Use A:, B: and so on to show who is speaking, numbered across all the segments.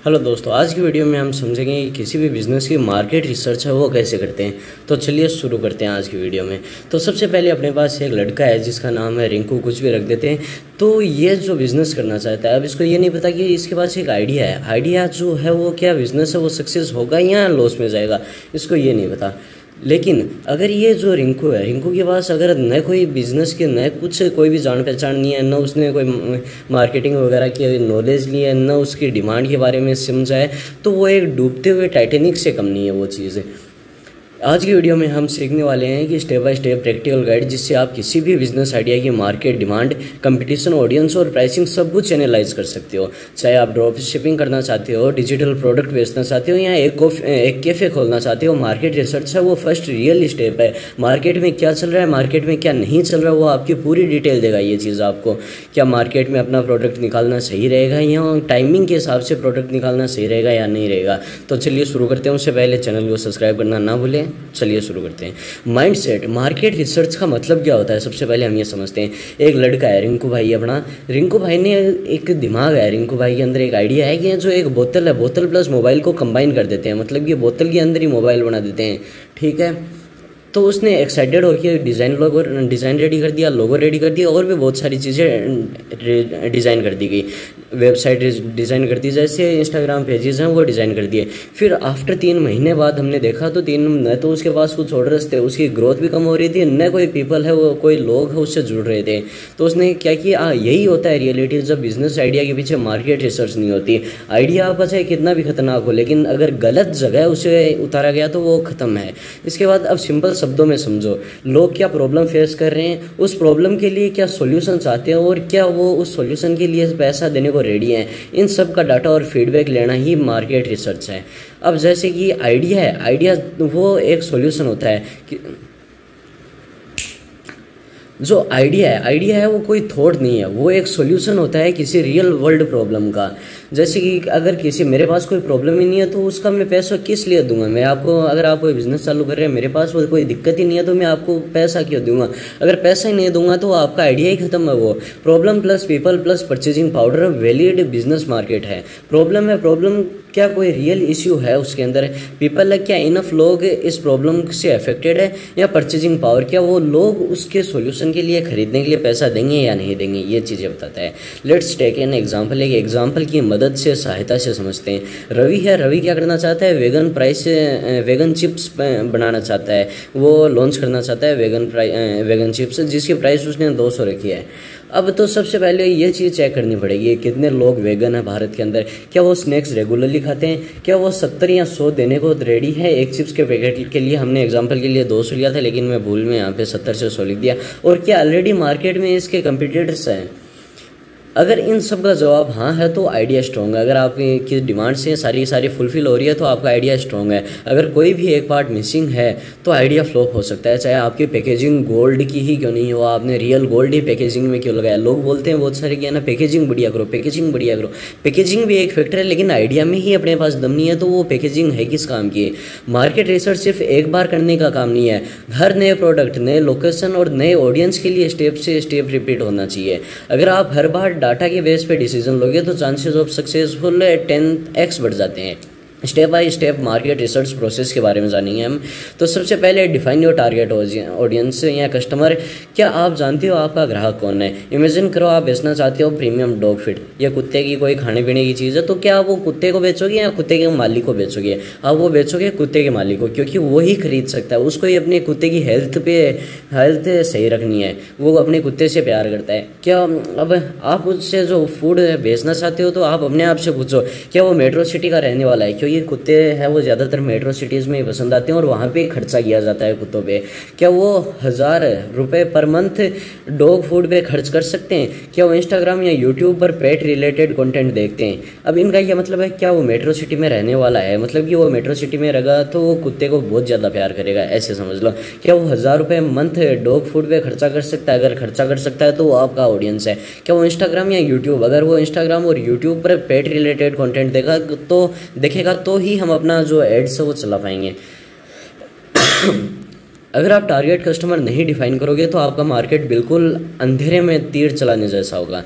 A: Hello दोस्तों, आज की वीडियो में हम समझेंगे कि किसी भी बिज़नेस की मार्केट रिसर्च है वो कैसे करते हैं। तो चलिए शुरू करते हैं आज की वीडियो में। तो सबसे पहले अपने पास एक लड़का है जिसका नाम है रिंकू, कुछ भी रख देते हैं। तो ये जो बिज़नेस करना चाहता है, अब इसको ये नहीं पता कि इसके पास एक आइडिया है। आइडिया जो है वो क्या बिज़नेस है वो सक्सेस होगा या लॉस में जाएगा, इसको ये नहीं पता। लेकिन अगर ये जो रिंकू है, रिंकू के पास अगर न कोई बिज़नेस के न कुछ कोई भी जान पहचान नहीं है, न उसने कोई मार्केटिंग वगैरह की नॉलेज ली है, न उसकी डिमांड के बारे में समझा है, तो वो एक डूबते हुए टाइटैनिक से कम नहीं है वो चीज़। आज की वीडियो में हम सीखने वाले हैं कि step by step practical guide, जिससे आप किसी भी बिजनेस आइडिया की मार्केट डिमांड, कंपटीशन, ऑडियंस और प्राइसिंग सब कुछ एनालाइज कर सकते हो। चाहे आप ड्रॉप शिपिंग करना चाहते हो, डिजिटल प्रोडक्ट बेचना चाहते हो या एक कैफ़े खोलना चाहते हो, मार्केट रिसर्च है वो फर्स्ट रियल स्टेप है। मार्केट में क्या चल रहा है, मार्केट में क्या नहीं चल रहा है, वो आपकी पूरी डिटेल देगा ये चीज़ आपको। क्या मार्केट में अपना प्रोडक्ट निकालना सही रहेगा या टाइमिंग के हिसाब से प्रोडक्ट निकालना सही रहेगा या नहीं रहेगा। तो चलिए शुरू करते हैं। उससे पहले चैनल को सब्सक्राइब करना ना भूलें। चलिए शुरू करते हैं। माइंडसेट, मार्केट रिसर्च का मतलब क्या होता है, सबसे पहले हम ये समझते हैं। एक लड़का है रिंकू भाई अपना, रिंकू भाई ने एक दिमाग है, रिंकू भाई के अंदर एक आइडिया है कि जो एक बोतल है, बोतल प्लस मोबाइल को कंबाइन कर देते हैं, मतलब कि बोतल के अंदर ही मोबाइल बना देते हैं। ठीक है, तो उसने एक्साइटेड होकर डिज़ाइन रेडी कर दिया, लोगो रेडी कर दिया, और भी बहुत सारी चीज़ें डिज़ाइन कर दी गई। वेबसाइट डिज़ाइन कर दी, जैसे इंस्टाग्राम पेजेस हैं वो डिज़ाइन कर दिए। फिर आफ्टर 3 महीने बाद हमने देखा तो न तो उसके पास कुछ ऑर्डर्स थे, उसकी ग्रोथ भी कम हो रही थी, न कोई पीपल है वो कोई लोग है उससे जुड़ रहे थे। तो उसने क्या किया, यही होता है रियलिटी जब बिजनेस आइडिया के पीछे मार्केट रिसर्च नहीं होती। आइडिया आपका चाहे कितना भी खतरनाक हो, लेकिन अगर गलत जगह उसे उतारा गया तो वो ख़त्म है। इसके बाद अब सिंपल शब्दों में समझो, लोग क्या प्रॉब्लम फेस कर रहे हैं, उस प्रॉब्लम के लिए क्या सॉल्यूशन चाहते हैं और क्या वो उस सॉल्यूशन के लिए पैसा देने को रेडी हैं। इन सब का डाटा और फीडबैक लेना ही मार्केट रिसर्च है। अब जैसे कि आइडिया है, आइडिया वो एक सॉल्यूशन होता है कि जो आइडिया है वो कोई थॉट नहीं है, वो एक सॉल्यूशन होता है किसी रियल वर्ल्ड प्रॉब्लम का। जैसे कि अगर मेरे पास कोई प्रॉब्लम ही नहीं है तो उसका मैं पैसा किस लिए दूंगा। मैं आपको, अगर आप कोई बिजनेस चालू कर रहे हैं, मेरे पास वो कोई दिक्कत ही नहीं है तो मैं आपको पैसा क्यों दूंगा। अगर पैसा ही नहीं दूंगा तो आपका आइडिया ही खत्म है। वो problem plus people plus purchasing powder valid business market है। प्रॉब्लम है, प्रॉब्लम क्या कोई रियल इश्यू है उसके अंदर, पीपल है क्या इनफ लोग इस प्रॉब्लम से अफेक्टेड है, या परचेजिंग पावर क्या वो लोग उसके सॉल्यूशन के लिए खरीदने के लिए पैसा देंगे या नहीं देंगे, ये चीज़ें बताता है। Let's take an example. एक एग्जांपल की मदद से, सहायता से समझते हैं। रवि है, रवि क्या करना चाहता है, वेगन चिप्स बनाना चाहता है, वो लॉन्च करना चाहता है वेगन चिप्स, जिसकी प्राइस उसने 200 रखी है। अब तो सबसे पहले ये चीज़ चेक करनी पड़ेगी कितने लोग वेगन है भारत के अंदर, क्या वो स्नैक्स रेगुलरली खाते हैं, क्या वो 70 या 100 देने को रेडी है एक चिप्स के पैकेट के लिए। हमने एग्जांपल के लिए 200 लिया था, लेकिन मैं भूल में यहाँ पे 70 से 100 लिख दिया। और क्या ऑलरेडी मार्केट में इसके कंपटीटर्स हैं। अगर इन सब का जवाब हाँ है तो आइडिया स्ट्रॉन्ग है। अगर आपकी डिमांड से सारी फुलफिल हो रही है तो आपका आइडिया स्ट्रॉन्ग है। अगर कोई भी एक पार्ट मिसिंग है तो आइडिया फ्लॉप हो सकता है, चाहे आपकी पैकेजिंग गोल्ड की ही क्यों नहीं हो, आपने रियल गोल्ड ही पैकेजिंग में क्यों लगाया। लोग बोलते हैं बहुत सारे कि ना पैकेजिंग बढ़िया करो, पैकेजिंग बढ़िया करो। पैकेजिंग भी एक फैक्टर है, लेकिन आइडिया में ही अपने पास दम नहीं है तो वो पैकेजिंग है किस काम की। मार्केट रिसर्च सिर्फ एक बार करने का काम नहीं है, हर नए प्रोडक्ट, नए लोकेशन और नए ऑडियंस के लिए स्टेप से स्टेप रिपीट होना चाहिए। अगर आप हर बार डाटा के बेस पे डिसीजन लोगे तो चांसेस ऑफ सक्सेसफुल 10x बढ़ जाते हैं। Step by step market research process के बारे में जानेंगे हम। तो सबसे पहले डिफाइन योर टारगेट ऑडियंस या कस्टमर। क्या आप जानते हो आपका ग्राहक कौन है। इमेजिन करो आप बेचना चाहते हो प्रीमियम डॉग फीड या कुत्ते की कोई खाने पीने की चीज़ है, तो क्या आप वो कुत्ते को बेचोगे या कुत्ते के मालिक को बेचोगे। आप वो बेचोगे कुत्ते के मालिक को, क्योंकि वो ही खरीद सकता है, उसको ही अपने कुत्ते की हेल्थ सही रखनी है, वो अपने कुत्ते से प्यार करता है। क्या अब आप उससे जो फूड बेचना चाहते हो तो आप अपने आप से पूछो क्या वो मेट्रो सिटी का रहने वाला है। ये कुत्ते हैं वो ज़्यादातर मेट्रो सिटीज़ में ही पसंद आते हैं और वहाँ पे खर्चा किया जाता है कुत्तों पे। क्या वो 1000 रुपये पर मंथ डॉग फूड पे खर्च कर सकते हैं। क्या वो इंस्टाग्राम या यूट्यूब पर पेट रिलेटेड कंटेंट देखते हैं। अब इनका ये मतलब है क्या वो मेट्रो सिटी में रहने वाला है, मतलब कि वो मेट्रो सिटी में रहेगा तो वो कुत्ते को बहुत ज़्यादा प्यार करेगा, ऐसे समझ लो। क्या वो 1000 रुपये मंथ डॉग फूड पे खर्चा कर सकता है, अगर खर्चा कर सकता है तो वो आपका ऑडियंस है। क्या वो इंस्टाग्राम या यूट्यूब, अगर वो इंस्टाग्राम और यूट्यूब पर पेट रिलेटेड कंटेंट देखेगा तो ही हम अपना जो एड्स है वो चला पाएंगे। अगर आप टारगेट कस्टमर नहीं डिफाइन करोगे तो आपका मार्केट बिल्कुल अंधेरे में तीर चलाने जैसा होगा।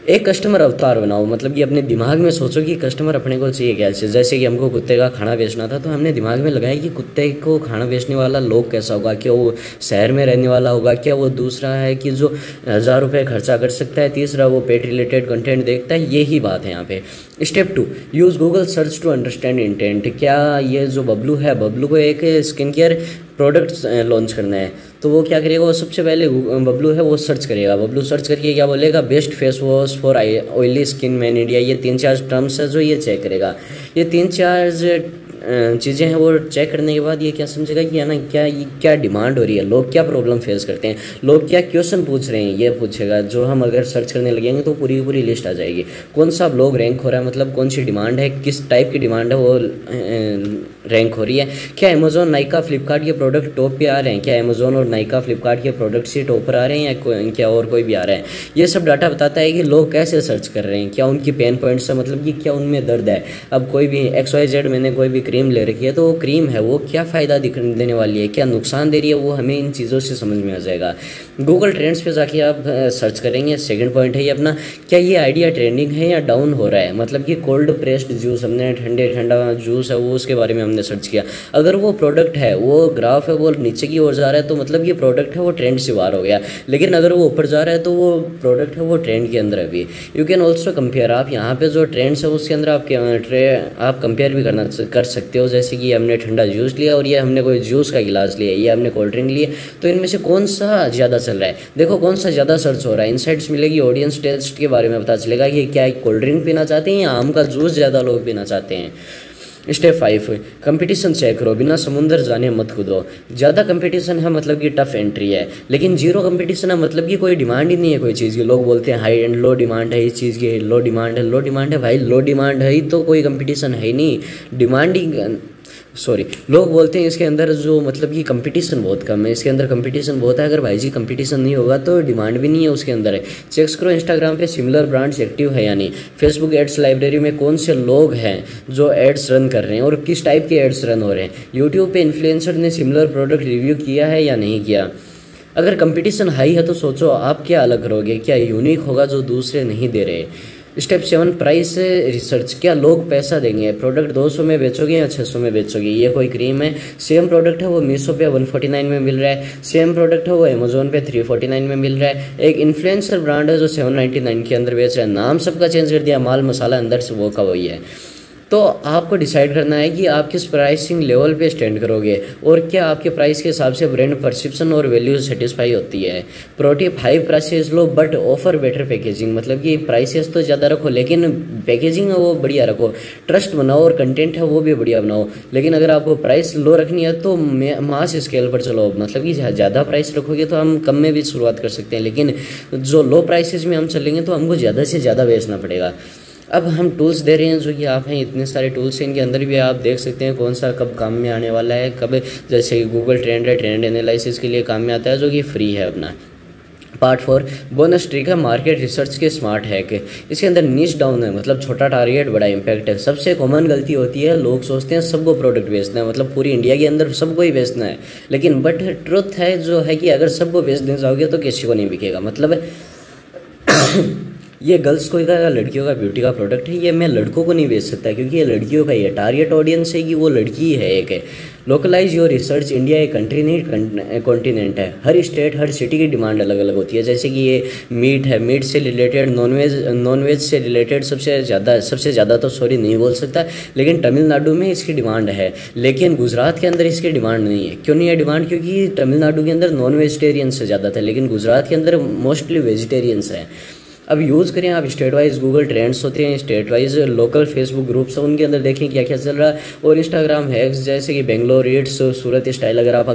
A: एक कस्टमर अवतार बनाओ, मतलब कि अपने दिमाग में सोचो कि कस्टमर अपने को चाहिए क्या। जैसे कि हमको कुत्ते का खाना बेचना था, तो हमने दिमाग में लगाया कि कुत्ते को खाना बेचने वाला लोग कैसा होगा, क्या वो शहर में रहने वाला होगा, क्या वो दूसरा है कि जो 1000 रुपये खर्चा कर सकता है, तीसरा वो पेट रिलेटेड कंटेंट देखता है। यही बात है यहाँ पे। Step 2, use Google search to understand intent. क्या ये जो बबलू है, बबलू को एक स्किन केयर प्रोडक्ट लॉन्च करना है, तो वो क्या करेगा, वो सबसे पहले बबलू है वो सर्च करेगा। बबलू सर्च करके क्या बोलेगा, best face wash for oily skin man India. ये 3-4 टर्म्स है जो ये चेक करेगा। ये 3-4 चीज़ें हैं, वो चेक करने के बाद ये क्या समझेगा कि है ना, क्या डिमांड हो रही है, लोग क्या प्रॉब्लम फेस करते हैं, लोग क्या क्वेश्चन पूछ रहे हैं, ये पूछेगा। जो हम अगर सर्च करने लगेंगे तो पूरी की पूरी लिस्ट आ जाएगी। कौन सा ब्लॉग रैंक हो रहा है, मतलब कौन सी डिमांड है, किस टाइप की डिमांड है वो रैंक हो रही है। क्या अमेजोन, नाइका, फ्लिपकार्ट के प्रोडक्ट टॉप पे आ रहे हैं, क्या अमेजोन और नाइका, फ्लिपकार्ट के प्रोडक्ट्स ही टॉप पर आ रहे हैं या क्या और कोई भी आ रहा है। ये सब डाटा बताता है कि लोग कैसे सर्च कर रहे हैं, क्या उनकी पेन पॉइंट्स है, मतलब कि क्या उनमें दर्द है। अब कोई भी XYZ मैंने कोई भी क्रीम ले रखी है, तो वो क्रीम है वो क्या फ़ायदा देने वाली है, क्या नुकसान दे रही है, वो हमें इन चीज़ों से समझ में आ जाएगा। गूगल ट्रेंड्स पे जाके आप सर्च करेंगे। सेकंड पॉइंट है ये अपना, क्या ये आइडिया ट्रेंडिंग है या डाउन हो रहा है, मतलब कि कोल्ड प्रेस्ड जूस, हमने ठंडा जूस है वो, उसके बारे में हमने सर्च किया। अगर वो प्रोडक्ट है, वो ग्राफ है वो नीचे की ओर जा रहा है, तो मतलब ये प्रोडक्ट है वो ट्रेंड से बाहर हो गया। लेकिन अगर वो ऊपर जा रहा है तो वो प्रोडक्ट है वो ट्रेंड के अंदर है अभी। यू कैन ऑल्सो कंपेयर, आप यहाँ पे जो ट्रेंड्स है उसके अंदर आप कंपेयर भी कर सकते हो। जैसे कि हमने ठंडा जूस लिया और ये हमने कोई जूस का गिलास लिया, ये हमने कोल्ड ड्रिंक लिए, तो इनमें से कौन सा ज़्यादा चल रहा है, देखो कौन सा ज़्यादा सर्च हो रहा है। इनसाइट्स मिलेगी, ऑडियंस टेस्ट के बारे में पता चलेगा कि क्या कोल्ड ड्रिंक पीना चाहते हैं या आम का जूस ज़्यादा लोग पीना चाहते हैं। स्टेप 5, कंपटीशन चेक करो, बिना समुंदर जाने मत कूदो। ज़्यादा कंपटीशन है मतलब कि टफ एंट्री है, लेकिन जीरो कंपटीशन है मतलब कि कोई डिमांड ही नहीं है कोई चीज़ की। लोग बोलते हैं हाई एंड लो डिमांड है इस चीज़ की, लो डिमांड है भाई, लो डिमांड है ही तो कोई कंपटीशन है ही नहीं। लोग बोलते हैं इसके अंदर जो मतलब कि कंपटीशन बहुत कम है, इसके अंदर कंपटीशन बहुत है। अगर भाई जी कंपटीशन नहीं होगा तो डिमांड भी नहीं है उसके अंदर है। चेक करो इंस्टाग्राम पे सिमिलर ब्रांड्स एक्टिव है या नहीं। फेसबुक एड्स लाइब्रेरी में कौन से लोग हैं जो एड्स रन कर रहे हैं और किस टाइप के एड्स रन हो रहे हैं। यूट्यूब पे इन्फ्लुएंसर ने सिमिलर प्रोडक्ट रिव्यू किया है या नहीं किया। अगर कंपटीशन हाई है तो सोचो आप क्या अलग करोगे, क्या यूनिक होगा जो दूसरे नहीं दे रहे। स्टेप 7, प्राइस रिसर्च, क्या लोग पैसा देंगे। प्रोडक्ट 200 में बेचोगे या 600 में बेचोगे। ये कोई क्रीम है, सेम प्रोडक्ट है वो मीशो पे 149 में मिल रहा है, सेम प्रोडक्ट है वो अमेजोन पे 349 में मिल रहा है। एक इन्फ्लुएंसर ब्रांड है जो 799 के अंदर बेच रहा है, नाम सबका चेंज कर दिया, माल मसाला अंदर से वो का वही है। तो आपको डिसाइड करना है कि आप किस प्राइसिंग लेवल पे स्टैंड करोगे और क्या आपके प्राइस के हिसाब से ब्रांड परसेप्शन और वैल्यू सेटिस्फाई होती है। Pro tip, high prices low but offer better packaging, मतलब कि प्राइसेस तो ज़्यादा रखो लेकिन पैकेजिंग है वो बढ़िया रखो। ट्रस्ट बनाओ और कंटेंट है वो भी बढ़िया बनाओ। लेकिन अगर आपको प्राइस लो रखनी है तो मास स्केल पर चलो, मतलब कि ज़्यादा प्राइस रखोगे तो हम कम में भी शुरुआत कर सकते हैं, लेकिन जो लो प्राइसेस में हम चलेंगे तो हमको ज़्यादा से ज़्यादा बेचना पड़ेगा। अब हम टूल्स दे रहे हैं जो कि आप हैं, इतने सारे टूल्स हैं, इनके अंदर भी आप देख सकते हैं कौन सा कब काम में आने वाला है, कब। जैसे कि गूगल ट्रेंड है, ट्रेंड एनालिसिस के लिए काम में आता है जो कि फ्री है अपना। पार्ट 4, बोनस ट्रिक है मार्केट रिसर्च के स्मार्ट हैक। इसके अंदर नीच डाउन है, मतलब छोटा टारगेट बड़ा इम्पैक्ट है। सबसे कॉमन गलती होती है, लोग सोचते हैं सबको प्रोडक्ट बेचना है, मतलब पूरी इंडिया के अंदर सबको ही बेचना है, लेकिन बट ट्रुथ है जो है कि अगर सबको बेचने जाओगे तो किसी को नहीं बिकेगा। मतलब ये गर्ल्स को का लड़कियों का ब्यूटी का प्रोडक्ट है, ये मैं लड़कों को नहीं बेच सकता क्योंकि ये लड़कियों का ही है। टारगेट ऑडियंस है कि वो लड़की है एक है। लोकलाइज योर रिसर्च, इंडिया एक कंट्री नहीं कॉन्टिनेंट है। हर स्टेट हर सिटी की डिमांड अलग अलग होती है। जैसे कि ये मीट है, मीट से रिलेटेड, नॉनवेज से रिलेटेड सबसे ज़्यादा तो सॉरी नहीं बोल सकता, लेकिन तमिलनाडु में इसकी डिमांड है, लेकिन गुजरात के अंदर इसकी डिमांड नहीं है। क्यों नहीं है डिमांड, क्योंकि तमिलनाडु के अंदर नॉन वेजिटेरियन से ज़्यादा था, लेकिन गुजरात के अंदर मोस्टली वेजिटेरियंस हैं। अब यूज़ करें आप स्टेट वाइज गूगल ट्रेंड्स होते हैं, state wise local Facebook groups हैं, उनके अंदर देखें क्या क्या चल रहा है। और इंस्टाग्राम हैक्स जैसे कि बेंगलोर ईट्स, सूरत स्टाइल, अगर आप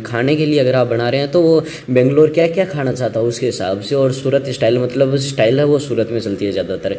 A: खाने के लिए अगर आप बना रहे हैं तो वो बेंगलोर क्या क्या खाना चाहता है उसके हिसाब से, और सूरत स्टाइल मतलब स्टाइल है वो सूरत में चलती है ज़्यादातर।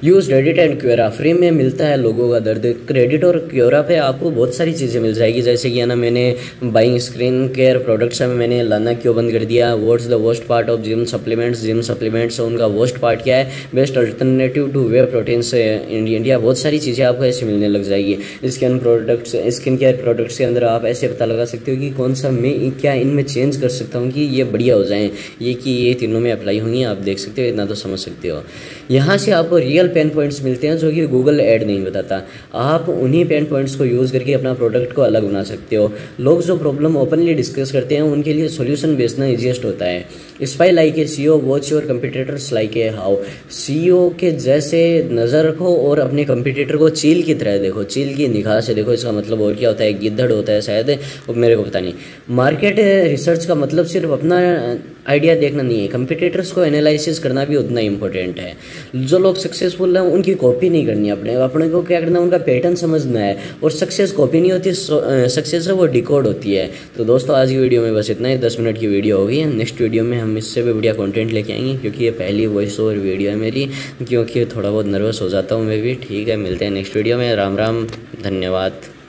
A: Use Reddit and Quora, free में मिलता है लोगों का दर्द। क्रेडिट और क्योरा पे आपको बहुत सारी चीज़ें मिल जाएगी, जैसे कि है ना, मैंने बाइंग स्किन केयर प्रोडक्ट्स में मैंने लाना क्यों बंद कर दिया, what's the worst part of gym supplements उनका वर्स्ट पार्ट क्या है, best alternative two way proteins India, बहुत सारी चीज़ें आपको ऐसे मिलने लग जाएगी। स्किन केयर प्रोडक्ट्स के अंदर आप ऐसे पता लगा सकते हो कि कौन सा मैं क्या इनमें चेंज कर सकता हूँ कि ये बढ़िया हो जाएँ, ये कि ये तीनों में अप्लाई होंगी। आप देख सकते हो, इतना तो समझ सकते हो। यहाँ से आपको रियल पेन पॉइंट्स मिलते हैं जो कि गूगल ऐड नहीं बताता। आप उन्हीं पेन पॉइंट्स को यूज़ करके अपना प्रोडक्ट को अलग बना सकते हो। लोग जो प्रॉब्लम ओपनली डिस्कस करते हैं उनके लिए सॉल्यूशन बेचना ईजीएस्ट होता है। Spy like a CEO, watch your competitors like A how. CEO के जैसे नज़र रखो और अपने कंपटीटर को चील की तरह देखो, चील की निगाह से देखो। इसका मतलब और क्या होता है, गिद्धड़ होता है शायद, वो मेरे को पता नहीं। मार्केट रिसर्च का मतलब सिर्फ अपना आइडिया देखना नहीं है, कंपटीटर्स को एनालिसिस करना भी उतना इंपॉर्टेंट है। जो लोग सक्सेसफुल हैं उनकी कॉपी नहीं करनी है, अपने को क्या करना है, उनका पैटर्न समझना है। और सक्सेस कॉपी नहीं होती, सक्सेस है वो डिकोड होती है। तो दोस्तों आज की वीडियो में बस इतना ही, 10 मिनट की वीडियो होगी। नेक्स्ट वीडियो में हम इससे भी बढ़िया कंटेंट लेके आएंगे, क्योंकि ये पहली वॉइस ओवर वीडियो है मेरी, क्योंकि थोड़ा बहुत नर्वस हो जाता हूँ मैं भी। ठीक है, मिलते हैं नेक्स्ट वीडियो में। राम राम, धन्यवाद।